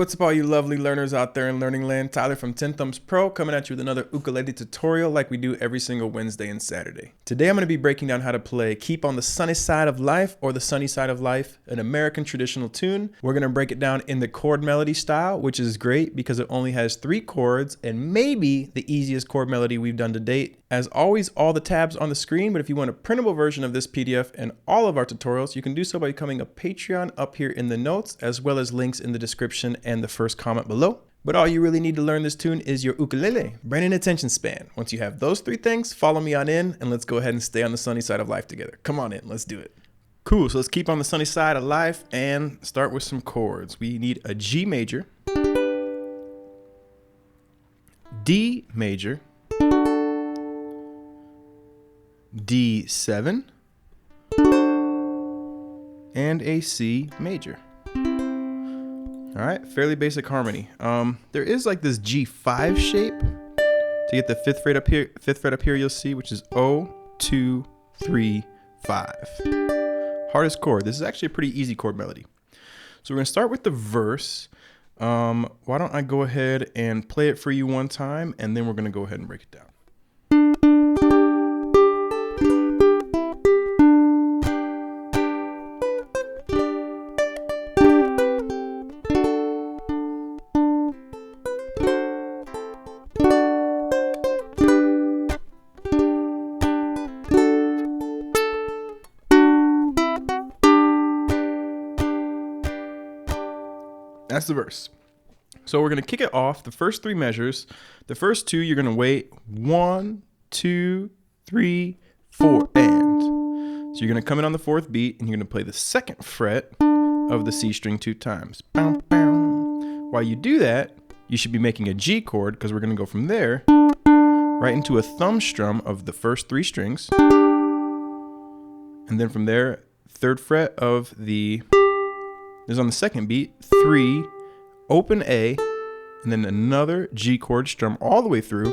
what's up all you lovely learners out there in Learning Land? Tyler from 10 Thumbs Pro coming at you with another ukulele tutorial like we do every single Wednesday and Saturday. Today I'm going to be breaking down how to play Keep on the Sunny Side of Life or The Sunny Side of Life, an American traditional tune. We're going to break it down in the chord melody style, which is great because it only has 3 chords and maybe the easiest chord melody we've done to date. As always, all the tabs on the screen, but if you want a printable version of this PDF and all of our tutorials, you can do so by becoming a Patreon up here in the notes, as well as links in the description and the first comment below. But all you really need to learn this tune is your ukulele, brain and attention span. Once you have those 3 things, follow me on in and let's go ahead and stay on the sunny side of life together. Come on in, let's do it. Cool, so let's keep on the sunny side of life and start with some chords. We need a G major, D major, D7, and a C major. All right, fairly basic harmony. There is like this G5 shape to get the 5th fret up here. 5th fret up here you'll see, which is O, 2, 3, 5. Hardest chord. This is actually a pretty easy chord melody. So we're gonna start with the verse. Why don't I go ahead and play it for you one time, and then we're gonna go ahead and break it down. That's the verse. So we're going to kick it off. The first 3 measures. The first 2, you're going to wait 1, 2, 3, 4, and. So you're going to come in on the 4th beat, and you're going to play the 2nd fret of the C string 2 times. Bow, bow. While you do that, you should be making a G chord, because we're going to go from there right into a thumb strum of the first 3 strings. And then from there, 3rd fret of the... This is on the 2nd beat, 3, open A, and then another G chord strum all the way through.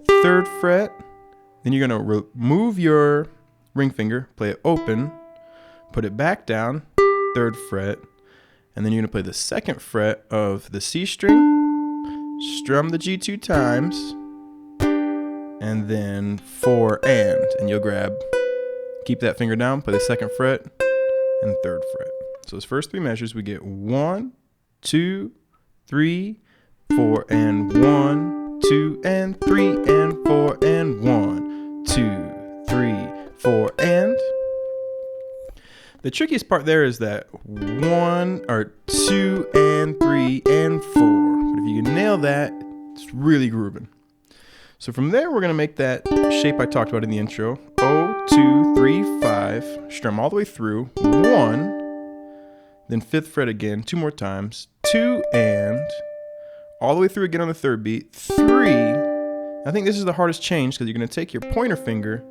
3rd fret, then you're going to remove your ring finger, play it open, put it back down, 3rd fret, and then you're going to play the 2nd fret of the C string, strum the G 2 times, and then 4 and you'll grab, keep that finger down, play the 2nd fret, and 3rd fret. So those first 3 measures, we get 1, 2, 3, 4, and 1, 2, and 3, and 4, and 1, 2, 3, 4, and. The trickiest part there is that 1 or 2 and 3 and 4. But if you can nail that, it's really grooving. So from there, we're gonna make that shape I talked about in the intro. O, 2, 3, 5, strum all the way through, 1, then 5th fret again, 2 more times, 2 and, all the way through again on the 3rd beat, 3. I think this is the hardest change because you're gonna take your pointer finger,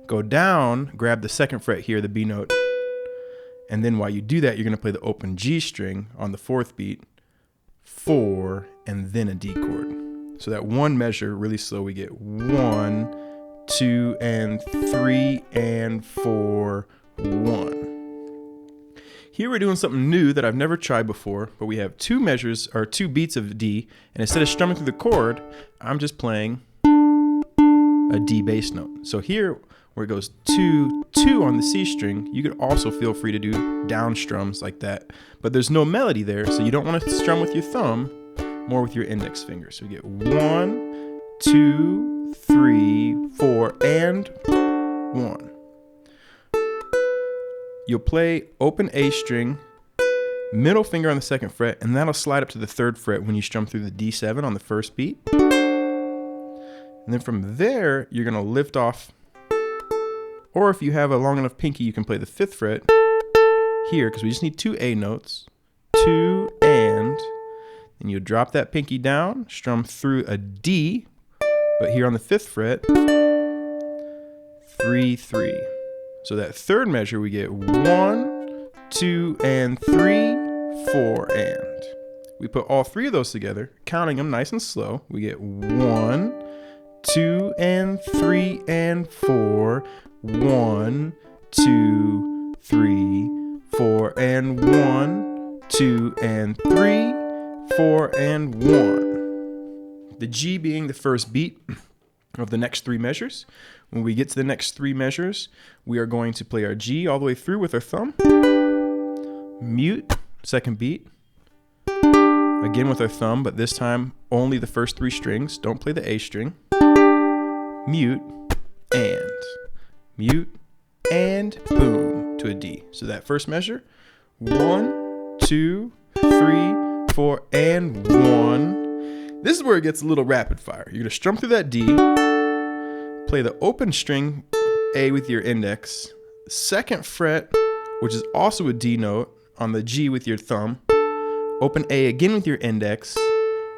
go down, grab the 2nd fret here, the B note, and then while you do that, you're gonna play the open G string on the 4th beat, 4, and then a D chord. So that one measure, really slow, we get 1, 2, and 3, and 4, 1. Here we're doing something new that I've never tried before, but we have 2 measures, or 2 beats of D, and instead of strumming through the chord, I'm just playing a D bass note. So here, where it goes 2, 2 on the C string, you could also feel free to do down strums like that, but there's no melody there, so you don't want to strum with your thumb, more with your index finger. So we get 1, 2, 3, 4, and 1. You'll play open A string, middle finger on the 2nd fret, and that'll slide up to the 3rd fret when you strum through the D7 on the 1st beat. And then from there, you're gonna lift off, or if you have a long enough pinky, you can play the 5th fret here, because we just need 2 A notes, 2 and you'll drop that pinky down, strum through a D, but here on the 5th fret, 3, 3. So that 3rd measure, we get 1, 2, and 3, 4, and. We put all 3 of those together, counting them nice and slow. We get 1, 2, and 3, and 4, 1, 2, 3, 4, and 1, 2, and 3, 4, and 1. The G being the first beat of the next three measures. When we get to the next three measures, we are going to play our G all the way through with our thumb. Mute, second beat. Again with our thumb, but this time only the first three strings. Don't play the A string. Mute, and boom, to a D. So that first measure, 1, 2, 3, 4, and 1. This is where it gets a little rapid fire. You're gonna strum through that D, play the open string A with your index, second fret, which is also a D note, on the G with your thumb, open A again with your index,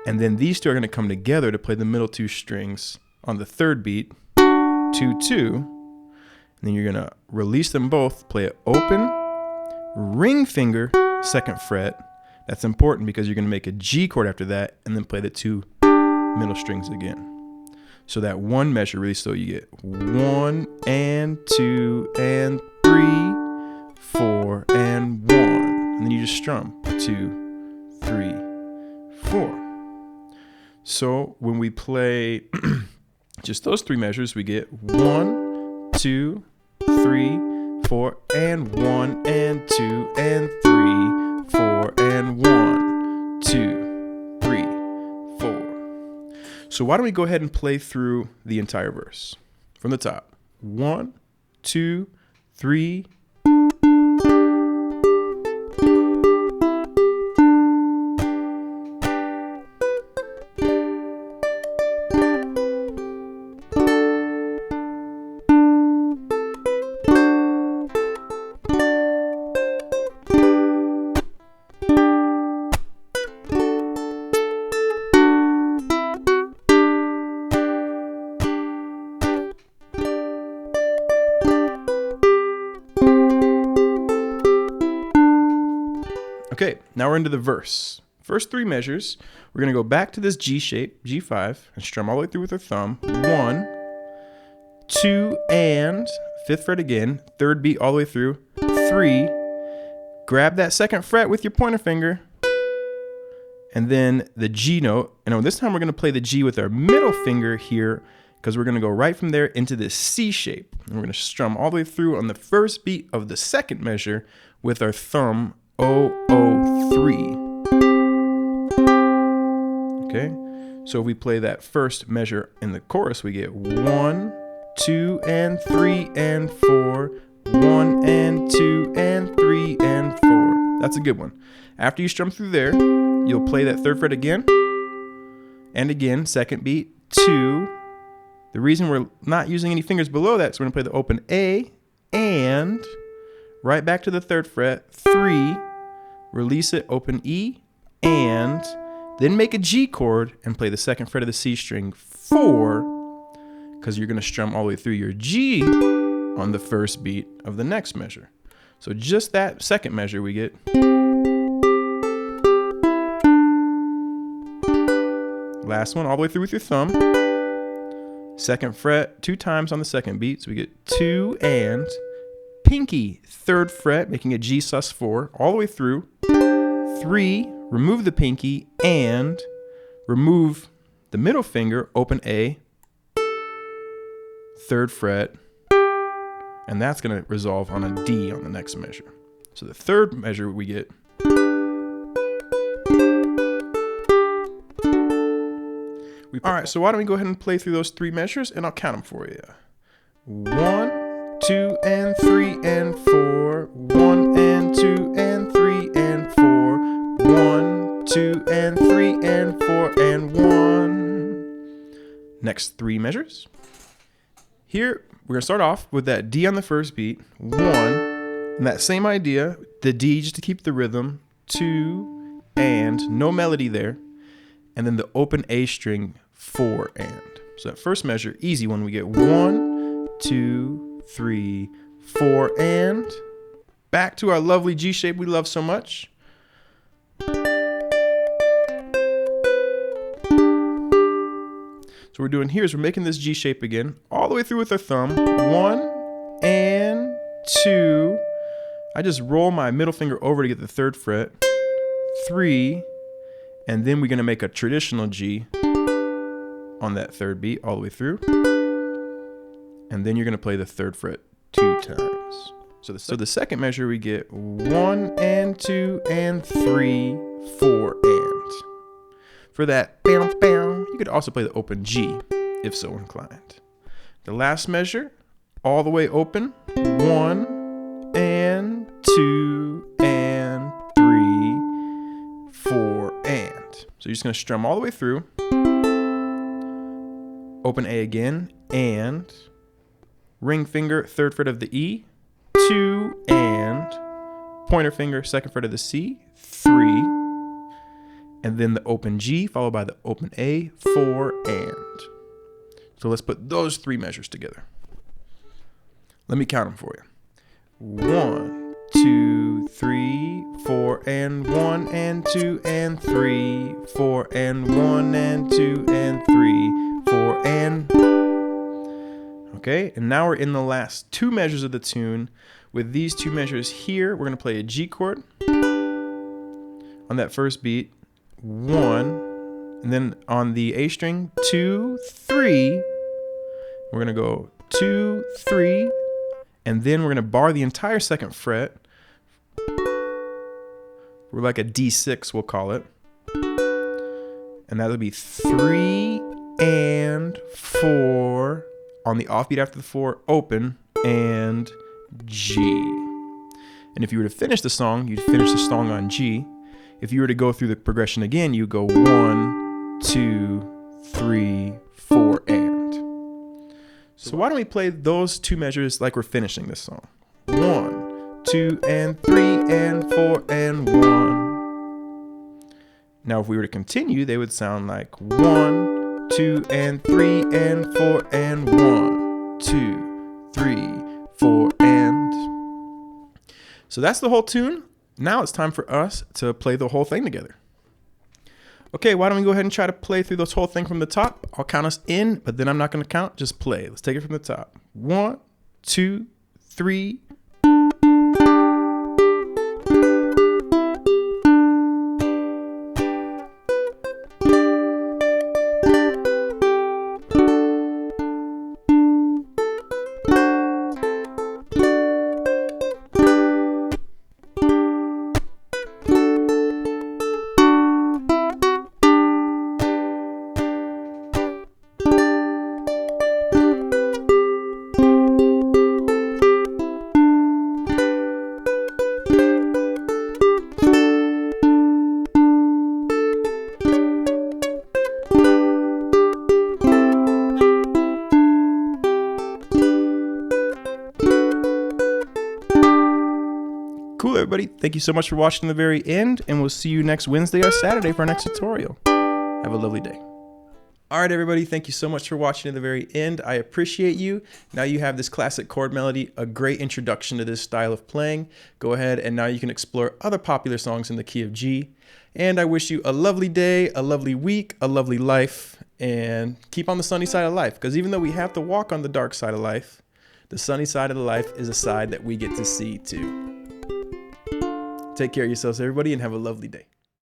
and then these two are gonna come together to play the middle two strings on the third beat, 2, 2, and then you're gonna release them both, play it open, ring finger, second fret. That's important because you're gonna make a G chord after that, and then play the two middle strings again. So that one measure really, so you get 1 and 2 and 3, 4 and 1, and then you just strum 2, 3, 4. So when we play just those three measures, we get 1, 2, 3, 4, and 1 and 2 and 3, 4 and 1, 2, 3, 4. So why don't we go ahead and play through the entire verse from the top. 1, 2, 3. Okay, now we're into the verse. First three measures, we're gonna go back to this G shape, G5, and strum all the way through with our thumb. 1, 2, and fifth fret again, third beat all the way through. 3, grab that second fret with your pointer finger, and then the G note. And this time we're gonna play the G with our middle finger here, because we're gonna go right from there into this C shape. And we're gonna strum all the way through on the first beat of the second measure with our thumb 003. Okay, so if we play that first measure in the chorus, we get 1, 2, and 3, and 4, 1, and 2, and 3, and 4. That's a good one. After you strum through there, you'll play that third fret again, and again, second beat, 2. The reason we're not using any fingers below that is we're gonna play the open A, and right back to the third fret, 3, release it, open E, and then make a G chord and play the second fret of the C string, 4, because you're going to strum all the way through your G on the first beat of the next measure. So just that second measure we get. Last one, all the way through with your thumb. Second fret 2 times on the second beat, so we get 2 and pinky, third fret, making a G sus4 all the way through. 3, remove the pinky and remove the middle finger, open A, third fret, and that's going to resolve on a D on the next measure. So the third measure we get. All right, so why don't we go ahead and play through those three measures, and I'll count them for you. 1, 2, and 3, and 4. 1, and 2, and 3, and 4. 1, 2, and 3, and 4, and 1. Next three measures. Here, we're going to start off with that D on the first beat, 1, and that same idea, the D just to keep the rhythm, 2, and no melody there, and then the open A string, 4, and. So that first measure, easy one, we get 1, 2, 3, 4, and back to our lovely G shape we love so much. So what we're doing here is we're making this G shape again, all the way through with our thumb. 1 and 2. I just roll my middle finger over to get the third fret. 3, and then we're going to make a traditional G on that third beat all the way through. And then you're going to play the 3rd fret 2 times. So the second measure we get 1 and 2 and 3, 4 and. For that, bam, bam, you could also play the open G if so inclined. The last measure, all the way open, 1 and 2 and 3, 4 and. So you're just going to strum all the way through. Open A again, and ring finger, 3rd fret of the E, 2 and, pointer finger, 2nd fret of the C, 3, and then the open G followed by the open A, 4 and. So let's put those 3 measures together. Let me count them for you. 1, 2, 3, 4 and 1 and 2 and 3, 4 and 1 and 2 and 3, 4 and. Okay, and now we're in the last 2 measures of the tune. With these 2 measures here, we're going to play a G chord on that first beat, 1, and then on the A string, 2, 3. We're going to go 2, 3, and then we're going to bar the entire 2nd fret. We're like a D6, we'll call it. And that'll be 3 and 4 on the offbeat after the 4, open, and G. And if you were to finish the song, you'd finish the song on G. If you were to go through the progression again, you go 1, 2, 3, 4, and. So why don't we play those 2 measures like we're finishing this song? 1, 2, and 3, and 4, and 1. Now if we were to continue, they would sound like 1, 2, and 3, and 4, and 1, 2, 3, 4, and. So that's the whole tune. Now it's time for us to play the whole thing together. Okay, why don't we go ahead and try to play through this whole thing from the top? I'll count us in, but then I'm not going to count. Just play. Let's take it from the top. 1, 2, 3. Cool, everybody. Thank you so much for watching to the very end, and we'll see you next Wednesday or Saturday for our next tutorial. Have a lovely day. All right, everybody. Thank you so much for watching to the very end. I appreciate you. Now you have this classic chord melody, a great introduction to this style of playing. Go ahead and now you can explore other popular songs in the key of G. And I wish you a lovely day, a lovely week, a lovely life, and keep on the sunny side of life. Because even though we have to walk on the dark side of life, the sunny side of the life is a side that we get to see too. Take care of yourselves, everybody, and have a lovely day.